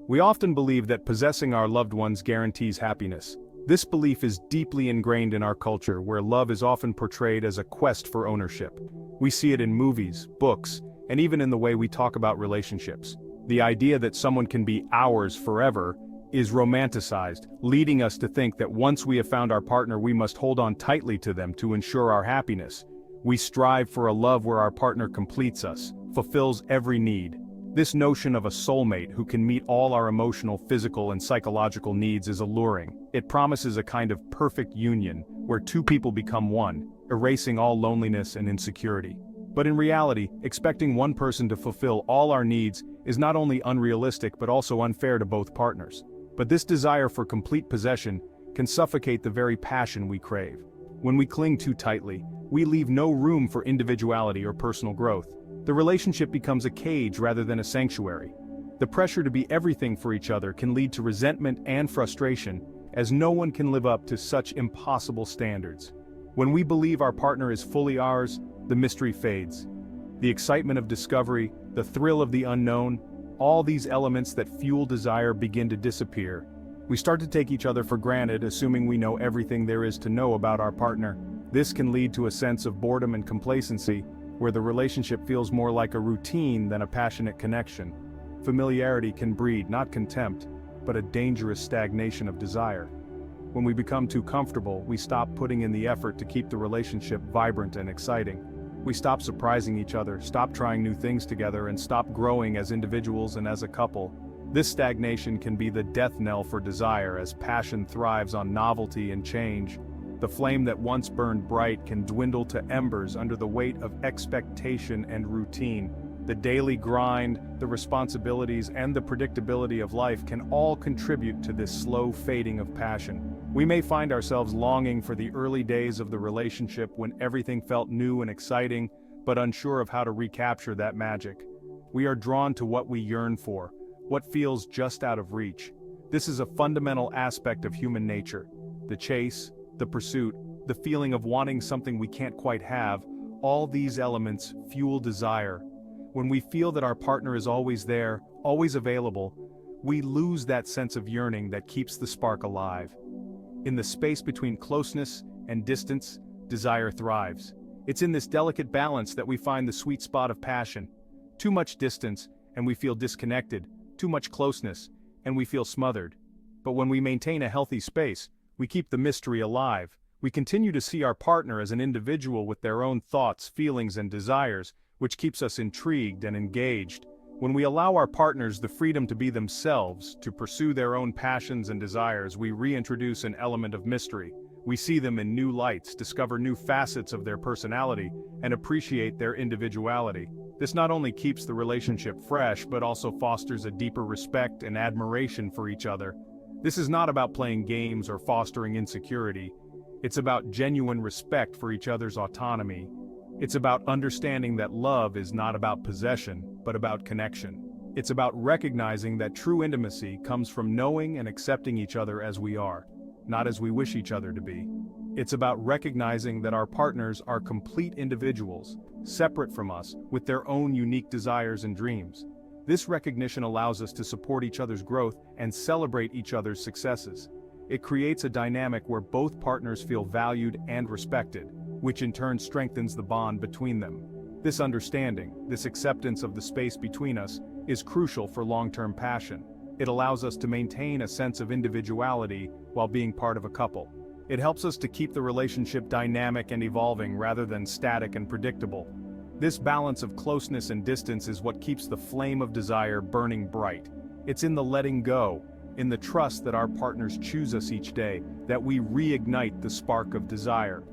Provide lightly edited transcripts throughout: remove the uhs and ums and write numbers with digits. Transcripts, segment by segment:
We often believe that possessing our loved ones guarantees happiness. This belief is deeply ingrained in our culture, where love is often portrayed as a quest for ownership. We see it in movies, books, and even in the way we talk about relationships. The idea that someone can be ours forever is romanticized, leading us to think that once we have found our partner, we must hold on tightly to them to ensure our happiness. We strive for a love where our partner completes us, fulfills every need. This notion of a soulmate who can meet all our emotional, physical, and psychological needs is alluring. It promises a kind of perfect union, where two people become one, erasing all loneliness and insecurity. But in reality, expecting one person to fulfill all our needs is not only unrealistic but also unfair to both partners. But this desire for complete possession can suffocate the very passion we crave. When we cling too tightly, we leave no room for individuality or personal growth. The relationship becomes a cage rather than a sanctuary. The pressure to be everything for each other can lead to resentment and frustration, as no one can live up to such impossible standards. When we believe our partner is fully ours, the mystery fades. The excitement of discovery, the thrill of the unknown, all these elements that fuel desire begin to disappear. We start to take each other for granted, assuming we know everything there is to know about our partner. This can lead to a sense of boredom and complacency, where the relationship feels more like a routine than a passionate connection. Familiarity can breed not contempt, but a dangerous stagnation of desire. When we become too comfortable, we stop putting in the effort to keep the relationship vibrant and exciting. We stop surprising each other, stop trying new things together, and stop growing as individuals and as a couple. This stagnation can be the death knell for desire, as passion thrives on novelty and change. The flame that once burned bright can dwindle to embers under the weight of expectation and routine. The daily grind, the responsibilities, and the predictability of life can all contribute to this slow fading of passion. We may find ourselves longing for the early days of the relationship when everything felt new and exciting, but unsure of how to recapture that magic. We are drawn to what we yearn for, what feels just out of reach. This is a fundamental aspect of human nature. The chase, the pursuit, the feeling of wanting something we can't quite have, all these elements fuel desire. When we feel that our partner is always there, always available, we lose that sense of yearning that keeps the spark alive. In the space between closeness and distance, desire thrives. It's in this delicate balance that we find the sweet spot of passion. Too much distance, and we feel disconnected. Too much closeness, and we feel smothered. But when we maintain a healthy space, we keep the mystery alive. We continue to see our partner as an individual with their own thoughts, feelings, and desires, which keeps us intrigued and engaged. When we allow our partners the freedom to be themselves, to pursue their own passions and desires, we reintroduce an element of mystery. We see them in new lights, discover new facets of their personality, and appreciate their individuality. This not only keeps the relationship fresh, but also fosters a deeper respect and admiration for each other. This is not about playing games or fostering insecurity. It's about genuine respect for each other's autonomy. It's about understanding that love is not about possession, but about connection. It's about recognizing that true intimacy comes from knowing and accepting each other as we are, not as we wish each other to be. It's about recognizing that our partners are complete individuals, separate from us, with their own unique desires and dreams. This recognition allows us to support each other's growth and celebrate each other's successes. It creates a dynamic where both partners feel valued and respected, which in turn strengthens the bond between them. This understanding, this acceptance of the space between us, is crucial for long-term passion. It allows us to maintain a sense of individuality while being part of a couple. It helps us to keep the relationship dynamic and evolving rather than static and predictable. This balance of closeness and distance is what keeps the flame of desire burning bright. It's in the letting go, in the trust that our partners choose us each day, that we reignite the spark of desire.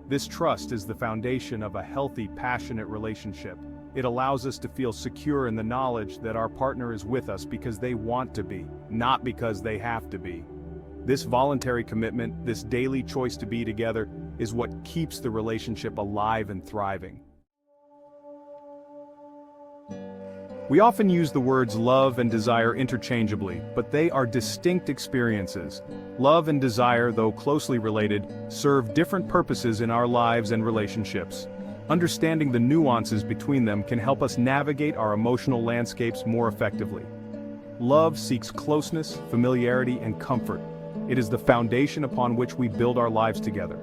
This trust is the foundation of a healthy, passionate relationship. It allows us to feel secure in the knowledge that our partner is with us because they want to be, not because they have to be. This voluntary commitment, this daily choice to be together, is what keeps the relationship alive and thriving. We often use the words love and desire interchangeably, but they are distinct experiences. Love and desire, though closely related, serve different purposes in our lives and relationships. Understanding the nuances between them can help us navigate our emotional landscapes more effectively. Love seeks closeness, familiarity, and comfort. It is the foundation upon which we build our lives together.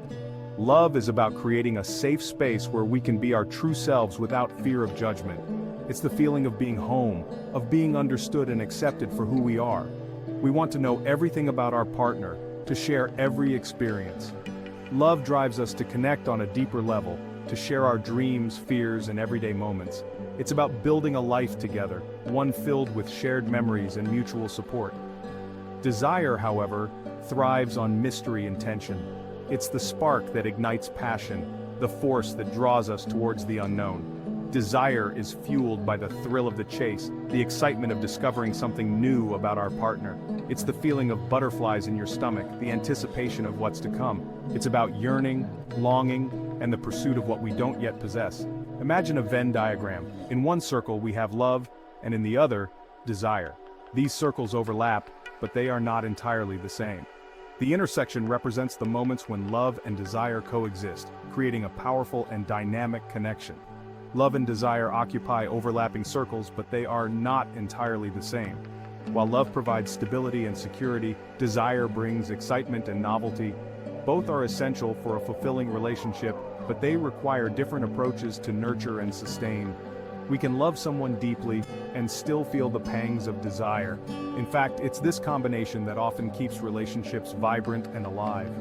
Love is about creating a safe space where we can be our true selves without fear of judgment. It's the feeling of being home, of being understood and accepted for who we are. We want to know everything about our partner, to share every experience. Love drives us to connect on a deeper level, to share our dreams, fears, and everyday moments. It's about building a life together, one filled with shared memories and mutual support. Desire, however, thrives on mystery and tension. It's the spark that ignites passion, the force that draws us towards the unknown. Desire is fueled by the thrill of the chase, the excitement of discovering something new about our partner. It's the feeling of butterflies in your stomach, the anticipation of what's to come. It's about yearning, longing, and the pursuit of what we don't yet possess. Imagine a Venn diagram. In one circle we have love, and in the other, desire. These circles overlap, but they are not entirely the same. The intersection represents the moments when love and desire coexist, creating a powerful and dynamic connection. Love and desire occupy overlapping circles, but they are not entirely the same. While love provides stability and security, desire brings excitement and novelty. Both are essential for a fulfilling relationship, but they require different approaches to nurture and sustain. We can love someone deeply and still feel the pangs of desire. In fact, it's this combination that often keeps relationships vibrant and alive.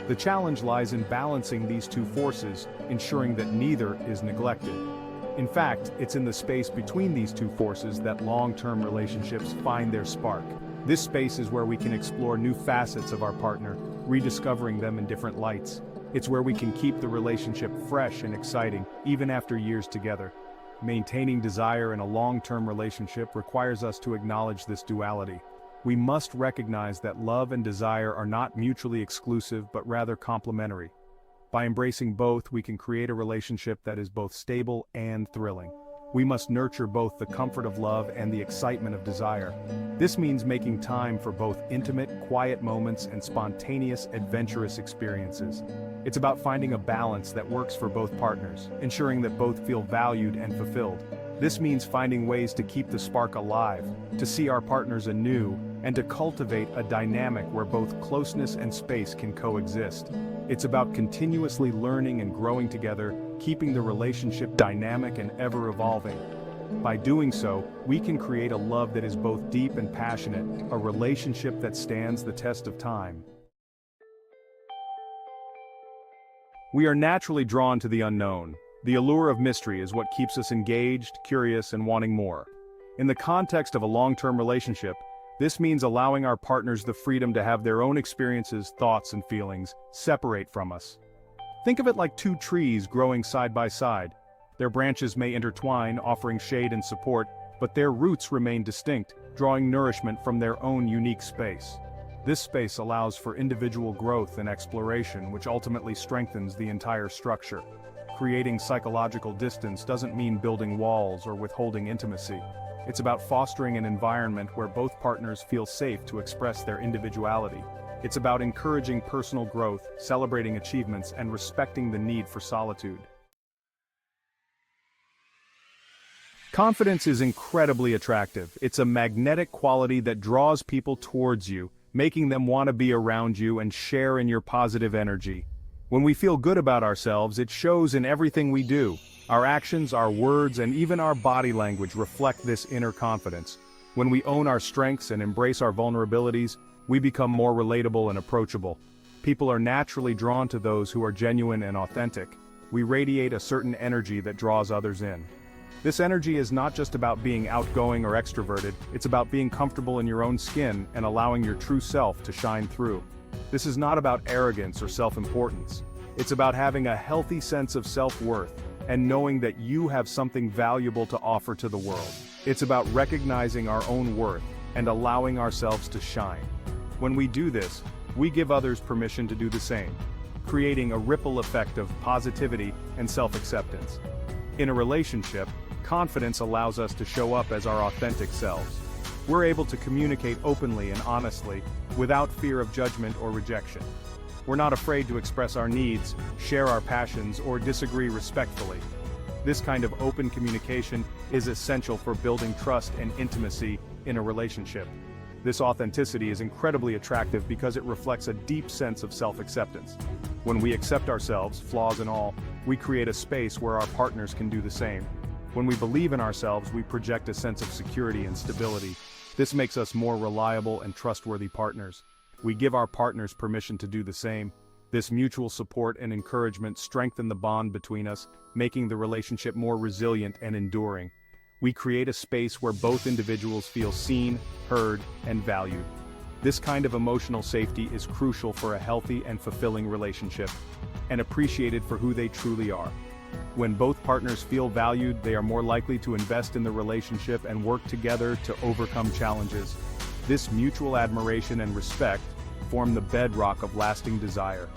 The challenge lies in balancing these two forces, ensuring that neither is neglected. In fact, it's in the space between these two forces that long-term relationships find their spark. This space is where we can explore new facets of our partner, rediscovering them in different lights. It's where we can keep the relationship fresh and exciting, even after years together. Maintaining desire in a long-term relationship requires us to acknowledge this duality. We must recognize that love and desire are not mutually exclusive but rather complementary. By embracing both, we can create a relationship that is both stable and thrilling. We must nurture both the comfort of love and the excitement of desire. This means making time for both intimate, quiet moments and spontaneous, adventurous experiences. It's about finding a balance that works for both partners, ensuring that both feel valued and fulfilled. This means finding ways to keep the spark alive, to see our partners anew, and to cultivate a dynamic where both closeness and space can coexist. It's about continuously learning and growing together, keeping the relationship dynamic and ever-evolving. By doing so, we can create a love that is both deep and passionate, a relationship that stands the test of time. We are naturally drawn to the unknown. The allure of mystery is what keeps us engaged, curious, and wanting more. In the context of a long-term relationship, this means allowing our partners the freedom to have their own experiences, thoughts, and feelings separate from us. Think of it like two trees growing side by side. Their branches may intertwine, offering shade and support, but their roots remain distinct, drawing nourishment from their own unique space. This space allows for individual growth and exploration, which ultimately strengthens the entire structure. Creating psychological distance doesn't mean building walls or withholding intimacy. It's about fostering an environment where both partners feel safe to express their individuality. It's about encouraging personal growth, celebrating achievements, and respecting the need for solitude. Confidence is incredibly attractive. It's a magnetic quality that draws people towards you, making them want to be around you and share in your positive energy. When we feel good about ourselves, it shows in everything we do. Our actions, our words, and even our body language reflect this inner confidence. When we own our strengths and embrace our vulnerabilities, we become more relatable and approachable. People are naturally drawn to those who are genuine and authentic. We radiate a certain energy that draws others in. This energy is not just about being outgoing or extroverted, it's about being comfortable in your own skin and allowing your true self to shine through. This is not about arrogance or self-importance. It's about having a healthy sense of self-worth and knowing that you have something valuable to offer to the world. It's about recognizing our own worth and allowing ourselves to shine. When we do this, we give others permission to do the same, creating a ripple effect of positivity and self-acceptance. In a relationship, confidence allows us to show up as our authentic selves. We're able to communicate openly and honestly, without fear of judgment or rejection. We're not afraid to express our needs, share our passions, or disagree respectfully. This kind of open communication is essential for building trust and intimacy in a relationship. This authenticity is incredibly attractive because it reflects a deep sense of self-acceptance. When we accept ourselves, flaws and all, we create a space where our partners can do the same. When we believe in ourselves, we project a sense of security and stability. This makes us more reliable and trustworthy partners. We give our partners permission to do the same. This mutual support and encouragement strengthen the bond between us, making the relationship more resilient and enduring. We create a space where both individuals feel seen, heard, and valued. This kind of emotional safety is crucial for a healthy and fulfilling relationship, and appreciated for who they truly are. When both partners feel valued, they are more likely to invest in the relationship and work together to overcome challenges. This mutual admiration and respect form the bedrock of lasting desire.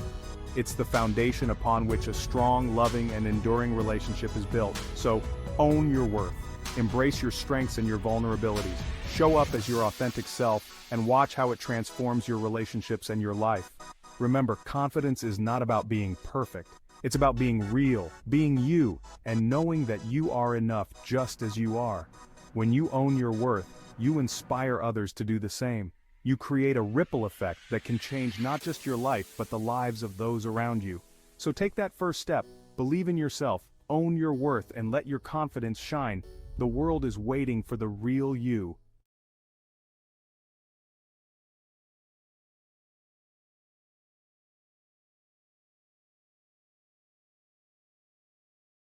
It's the foundation upon which a strong, loving, and enduring relationship is built. So, own your worth. Embrace your strengths and your vulnerabilities. Show up as your authentic self, and watch how it transforms your relationships and your life. Remember, confidence is not about being perfect. It's about being real, being you, and knowing that you are enough just as you are. When you own your worth, you inspire others to do the same. You create a ripple effect that can change not just your life but the lives of those around you. So take that first step, believe in yourself, own your worth, and let your confidence shine. The world is waiting for the real you.